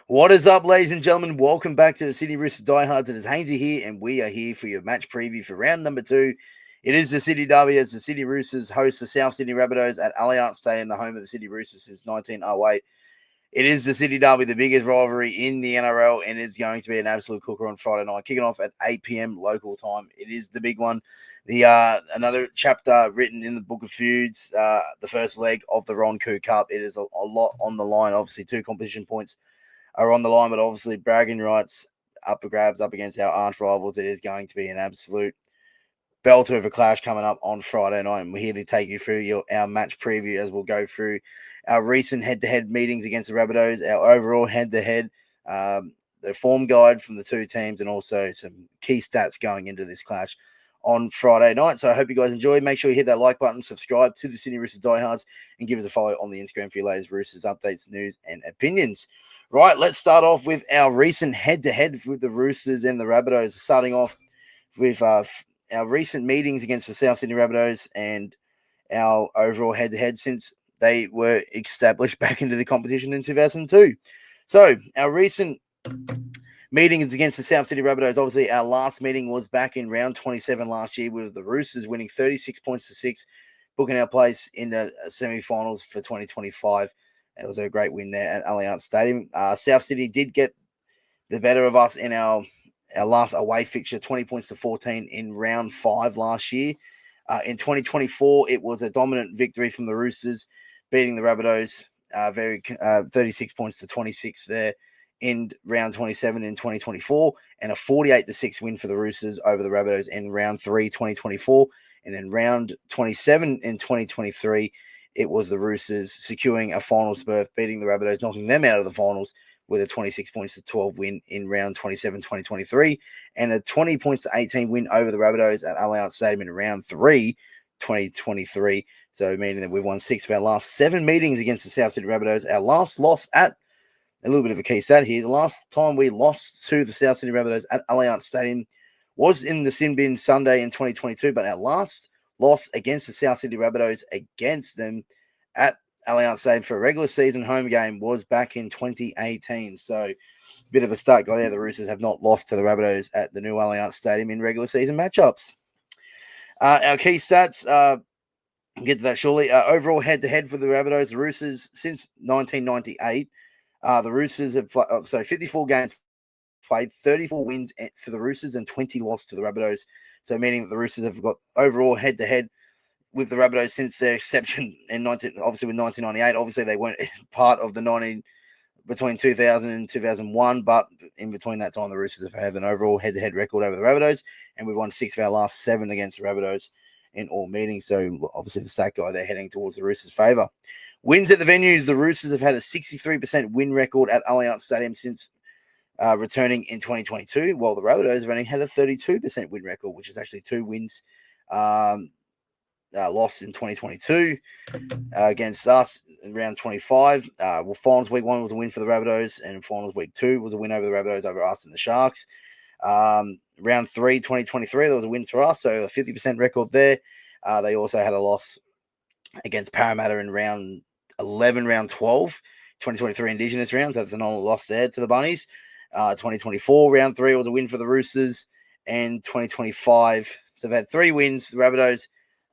What is up, ladies and gentlemen? Welcome back to the Sydney Roosters Diehards. It is Hainsey here, and we are here for your match preview for round number 2. It is the Sydney Derby as the Sydney Roosters host the South Sydney Rabbitohs at Allianz Stadium, the home of the Sydney Roosters since 1908. It is the Sydney Derby, the biggest rivalry in the NRL, and it's going to be an absolute cooker on Friday night, kicking off at 8 p.m. local time. It is the big one. Another chapter written in the Book of Feuds, the first leg of the Ron Coo Cup. It is a lot on the line. Obviously, 2 competition points are on the line, but obviously bragging rights up for grabs up against our arch rivals. It is going to be an absolute belter of a clash coming up on Friday night, and we're here to take you through our match preview as we'll go through our recent head-to-head meetings against the Rabbitohs, our overall head-to-head, the form guide from the two teams, and also some key stats going into this clash on Friday night. So I hope you guys enjoy. Make sure you hit that like button, subscribe to the Sydney Roosters Diehards, and give us a follow on the Instagram for your latest Roosters updates, news, and opinions. Right, let's start off with our recent head-to-head with the Roosters and the Rabbitohs. Starting off with our recent meetings against the South Sydney Rabbitohs and our overall head-to-head since they were established back into the competition in 2002. So our recent meetings against the South Sydney Rabbitohs, obviously our last meeting was back in round 27 last year with the Roosters winning 36 points to 6, booking our place in the semi-finals for 2025. It was a great win there at Allianz Stadium. South Sydney did get the better of us in our last away fixture, 20 points to 14 in round 5 last year. In 2024, it was a dominant victory from the Roosters, beating the Rabbitohs 36 points to 26 there in round 27 in 2024, and a 48-6 win for the Roosters over the Rabbitohs in round 3 2024. And in round 27 in 2023, it was the Roosters securing a final berth, beating the Rabbitohs, knocking them out of the finals with a 26 points to 12 win in round 27 2023, and a 20 points to 18 win over the Rabbitohs at Allianz Stadium in round 3 2023. So meaning that we've won 6 of our last 7 meetings against the South Sydney Rabbitohs. Our last loss at a little bit of a key stat here. The last time we lost to the South Sydney Rabbitohs at Allianz Stadium was in the Sin Bin Sunday in 2022, but our last loss against the South Sydney Rabbitohs against them at Allianz Stadium for a regular season home game was back in 2018. So a bit of a start guy there. The Roosters have not lost to the Rabbitohs at the new Allianz Stadium in regular season matchups. Our key stats, we'll get to that shortly. Overall head-to-head for the Rabbitohs, the Roosters since 1998. The Roosters have 54 games played, 34 wins for the Roosters and 20 losses to the Rabbitohs. So meaning that the Roosters have got overall head-to-head with the Rabbitohs since their exception in 1998. Obviously, they weren't part of the between 2000 and 2001, but in between that time, the Roosters have had an overall head-to-head record over the Rabbitohs, and we've won 6 of our last 7 against the Rabbitohs in all meetings. So obviously, the stat guy, they're heading towards the Roosters' favour. Wins at the venues, the Roosters have had a 63% win record at Allianz Stadium since returning in 2022, while the Rabbitohs have only had a 32% win record, which is actually 2 wins lost in 2022 against us in round 25. Finals week 1 was a win for the Rabbitohs, and finals week 2 was a win over the Rabbitohs over us and the Sharks. Round 3 2023, there was a win for us, so a 50% record there. They also had a loss against Parramatta in round 11, round 12, 2023 Indigenous rounds. That's an all loss there to the Bunnies. 2024 round 3 was a win for the Roosters, and 2025. So they've had 3 wins, the Rabbitohs,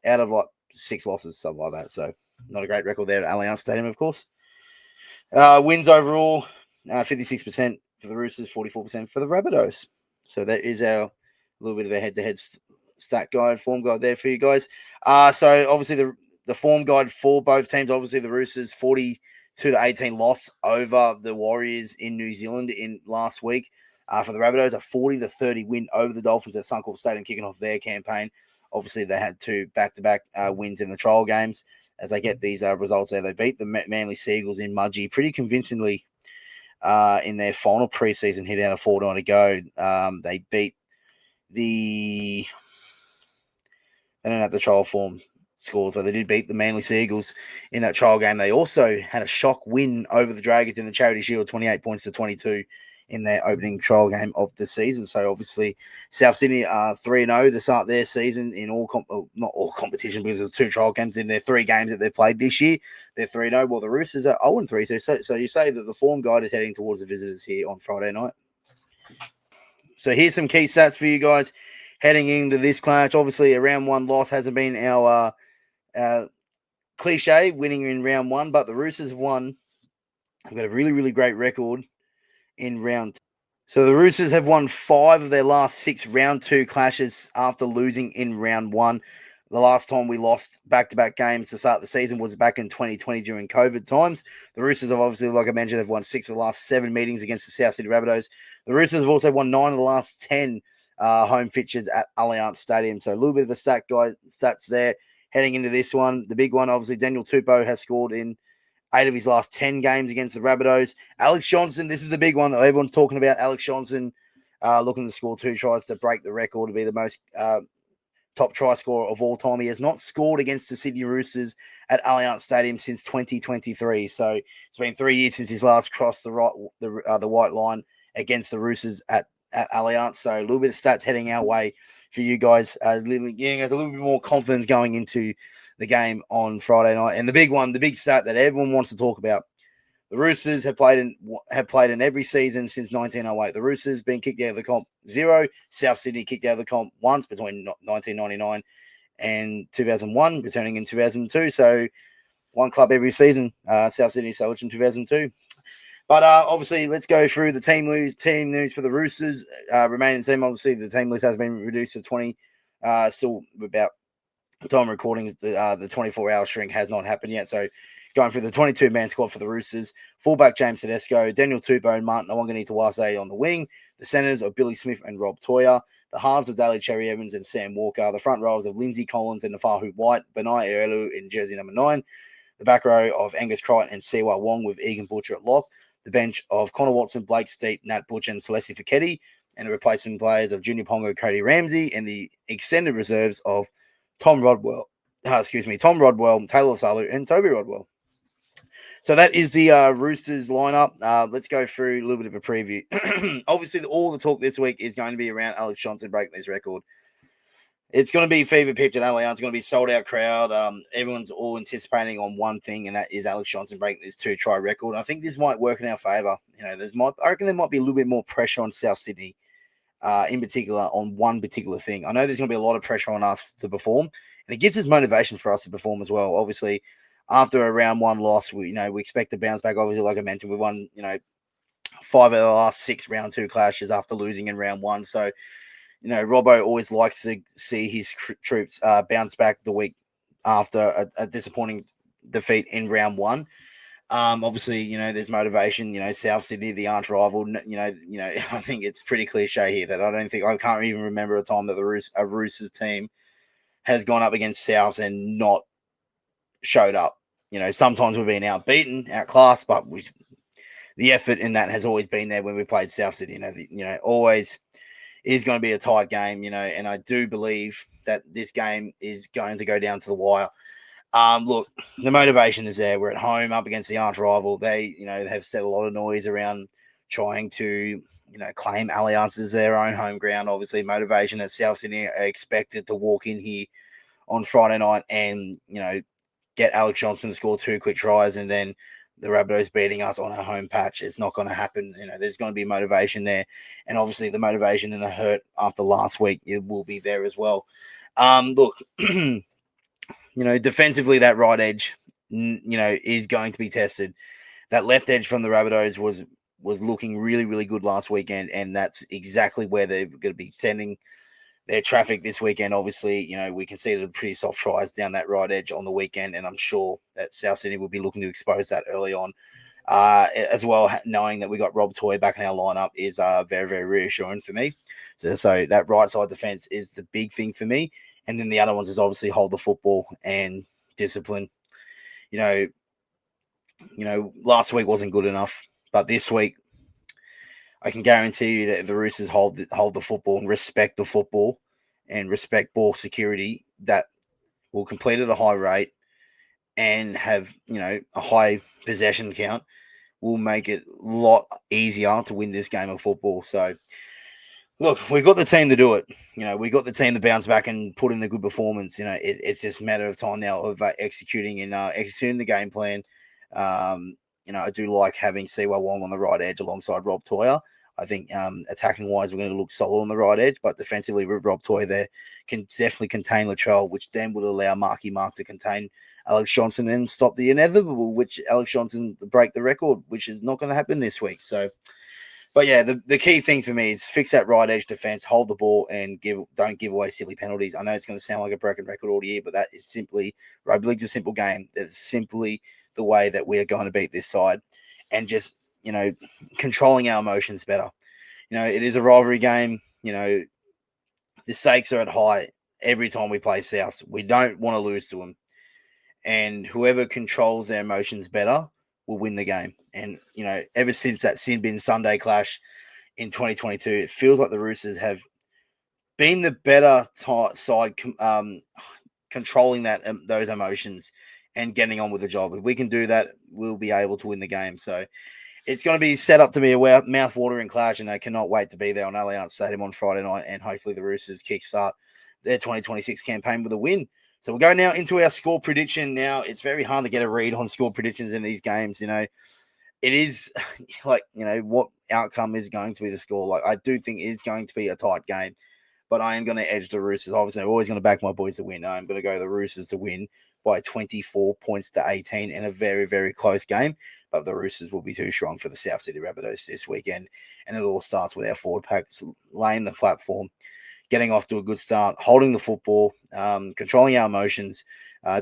out of 6 losses, something like that. So not a great record there at Allianz Stadium, of course. Wins overall, 56% for the Roosters, 44% for the Rabbitohs. So that is our little bit of a head-to-head stat guide, form guide there for you guys. So obviously the form guide for both teams, obviously the Roosters 42-18 loss over the Warriors in New Zealand in last week. For the Rabbitohs, a 40-30 win over the Dolphins at Suncorp Stadium, kicking off their campaign. Obviously, they had 2 back-to-back wins in the trial games. As they get these results there, they beat the Manly Seagulls in Mudgee pretty convincingly in their final preseason hit out of 4-9 to go. They beat they don't have the trial form scores, but they did beat the Manly Seagulls in that trial game. They also had a shock win over the Dragons in the Charity Shield, 28 points to 22 in their opening trial game of the season. So obviously South Sydney are 3-0 to start their season in not all competition, because there's 2 trial games in their 3 games that they've played this year. They're 3-0, while the Roosters are 0-3. So you say that the form guide is heading towards the visitors here on Friday night. So here's some key stats for you guys heading into this clash. Obviously, a round 1 loss hasn't been our cliche, winning in round 1, but the Roosters have got a really, really great record in round 2. So the Roosters have won 5 of their last 6 round 2 clashes after losing in round 1. The last time we lost back-to-back games to start the season was back in 2020 during COVID times. The Roosters have obviously, like I mentioned, have won 6 of the last 7 meetings against the South Sydney Rabbitohs. The Roosters have also won 9 of the last 10 home fixtures at Allianz Stadium. So a little bit of a stats there heading into this one. The big one, obviously, Daniel Tupou has scored in 8 of his last 10 games against the Rabbitohs. Alex Johnson, this is the big one that everyone's talking about. Alex Johnson looking to score 2 tries to break the record to be the most top try scorer of all time. He has not scored against the Sydney Roosters at Allianz Stadium since 2023. So it's been 3 years since his last crossed the white line against the Roosters at Allianz. So a little bit of stats heading our way for you guys, giving us a little bit more confidence going into the game on Friday night. And the big one, the big stat that everyone wants to talk about: the Roosters have played in every season since 1908. The Roosters been kicked out of the comp 0. South Sydney kicked out of the comp once between 1999 and 2001, returning in 2002. So one club every season. South Sydney established in 2002. But obviously, let's go through the team news for the Roosters. Remaining team, obviously, the team list has been reduced to 20. Still about the time of recording, the 24-hour shrink has not happened yet. So going through the 22-man squad for the Roosters: fullback James Tedesco, Daniel Tupou and Martin Awangani-Tawase on the wing. The centres are Billy Smith and Rob Toya. The halves of Daly Cherry Evans and Sam Walker. The front rows of Lindsay Collins and Nafahu White, Benai Erelu in jersey number 9. The back row of Angus Crichton and Siwa Wong with Egan Butcher at lock. The bench of Connor Watson, Blake Steep, Nat Butcher and Celeste Fiketti. And the replacement players of Junior Pongo, Cody Ramsey, and the extended reserves of Tom Rodwell, Taylor Salu, and Toby Rodwell. So that is the Roosters lineup. Let's go through a little bit of a preview. Obviously, all the talk this week is going to be around Alex Johnson breaking this record. It's going to be fever pitch at Allianz. It's going to be sold out crowd. Everyone's all anticipating on one thing, and that is Alex Johnson breaking this 2-try record. I think this might work in our favour. You know, I reckon there might be a little bit more pressure on South Sydney, in particular on one particular thing. I know there's going to be a lot of pressure on us to perform, and it gives us motivation for us to perform as well. Obviously, after a round 1 loss, we expect to bounce back. Obviously, like I mentioned, we won 5 of the last 6 round 2 clashes after losing in round 1. So, Robbo always likes to see his troops bounce back the week after a disappointing defeat in round 1. Obviously, there's motivation. South Sydney, the arch rival. I think it's pretty cliche here that I can't even remember a time that a Roosters team has gone up against Souths and not showed up. Sometimes we've been outbeaten, outclassed, but the effort in that has always been there when we played South Sydney. Always is going to be a tight game. And I do believe that this game is going to go down to the wire. Look, the motivation is there. We're at home up against the arch rival. They, have set a lot of noise around trying to, claim Allianz as their own home ground. Obviously, motivation at South Sydney are expected to walk in here on Friday night and, get Alex Johnson to score 2 quick tries and then the Rabbitohs beating us on our home patch. It's not going to happen. There's going to be motivation there. And obviously the motivation and the hurt after last week, it will be there as well. Look, defensively, that right edge, is going to be tested. That left edge from the Rabbitohs was looking really, really good last weekend, and that's exactly where they're going to be sending their traffic this weekend. Obviously, we conceded pretty soft tries down that right edge on the weekend, and I'm sure that South Sydney will be looking to expose that early on. As well, knowing that we got Rob Toy back in our lineup is very, very reassuring for me. So that right side defense is the big thing for me. And then the other ones is obviously hold the football and discipline. Last week wasn't good enough, but this week I can guarantee you that if the Roosters hold the football and respect the football and respect ball security, that will complete at a high rate and have, a high possession count, will make it a lot easier to win this game of football. So, look, we've got the team to do it. We've got the team to bounce back and put in a good performance. It's just a matter of time now of executing the game plan. I do like having Siwa Wong on the right edge alongside Rob Toyer. I think attacking wise, we're going to look solid on the right edge, but defensively, with Rob Toyer there can definitely contain Latrell, which then would allow Marky Mark to contain Alex Johnson and stop the inevitable, which Alex Johnson to break the record, which is not going to happen this week. So, but yeah, the key thing for me is fix that right edge defense, hold the ball, and don't give away silly penalties. I know it's going to sound like a broken record all year, but that is simply rugby league's a simple game. That's simply the way that we are going to beat this side, and just controlling our emotions better. It is a rivalry game. The stakes are at high every time we play South. We don't want to lose to them, and whoever controls their emotions better will win the game. And, ever since that Sin Bin Sunday clash in 2022, it feels like the Roosters have been the better side controlling those emotions and getting on with the job. If we can do that, we'll be able to win the game. So it's going to be set up to be a mouth-watering clash, and I cannot wait to be there on Allianz Stadium on Friday night, and hopefully the Roosters kickstart their 2026 campaign with a win. So we'll go now into our score prediction. Now, it's very hard to get a read on score predictions in these games. It is like, what outcome is going to be the score. Like, I do think it is going to be a tight game, but I am going to edge the Roosters. Obviously, I'm always going to back my boys to win. I'm going to go the Roosters to win by 24 points to 18 in a very, very close game. But the Roosters will be too strong for the South Sydney Rabbitohs this weekend. And it all starts with our forward pack laying the platform, getting off to a good start, holding the football, controlling our emotions,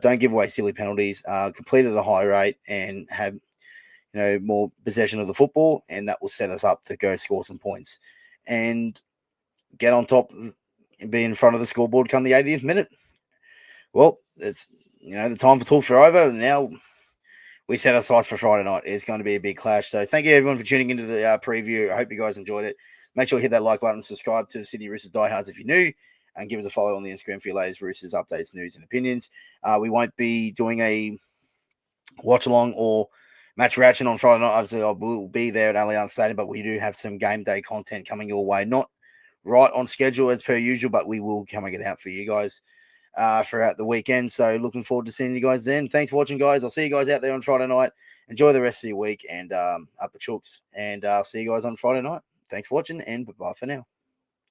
don't give away silly penalties, complete at a high rate, and have more possession of the football, and that will set us up to go score some points and get on top and be in front of the scoreboard come the 80th minute. Well, it's the time for talks are over. Now we set our sights for Friday night. It's going to be a big clash. So thank you everyone for tuning into the preview. I hope you guys enjoyed it. Make sure you hit that like button, subscribe to the Sydney Roosters Diehards if you're new, and give us a follow on the Instagram for your latest Roosters updates, news, and opinions. We won't be doing a watch along or match reaction on Friday night. Obviously, I will be there at Allianz Stadium, but we do have some game day content coming your way. Not right on schedule as per usual, but we will come and get out for you guys throughout the weekend. So looking forward to seeing you guys then. Thanks for watching, guys. I'll see you guys out there on Friday night. Enjoy the rest of your week and up the chooks. And I'll see you guys on Friday night. Thanks for watching, and bye-bye for now.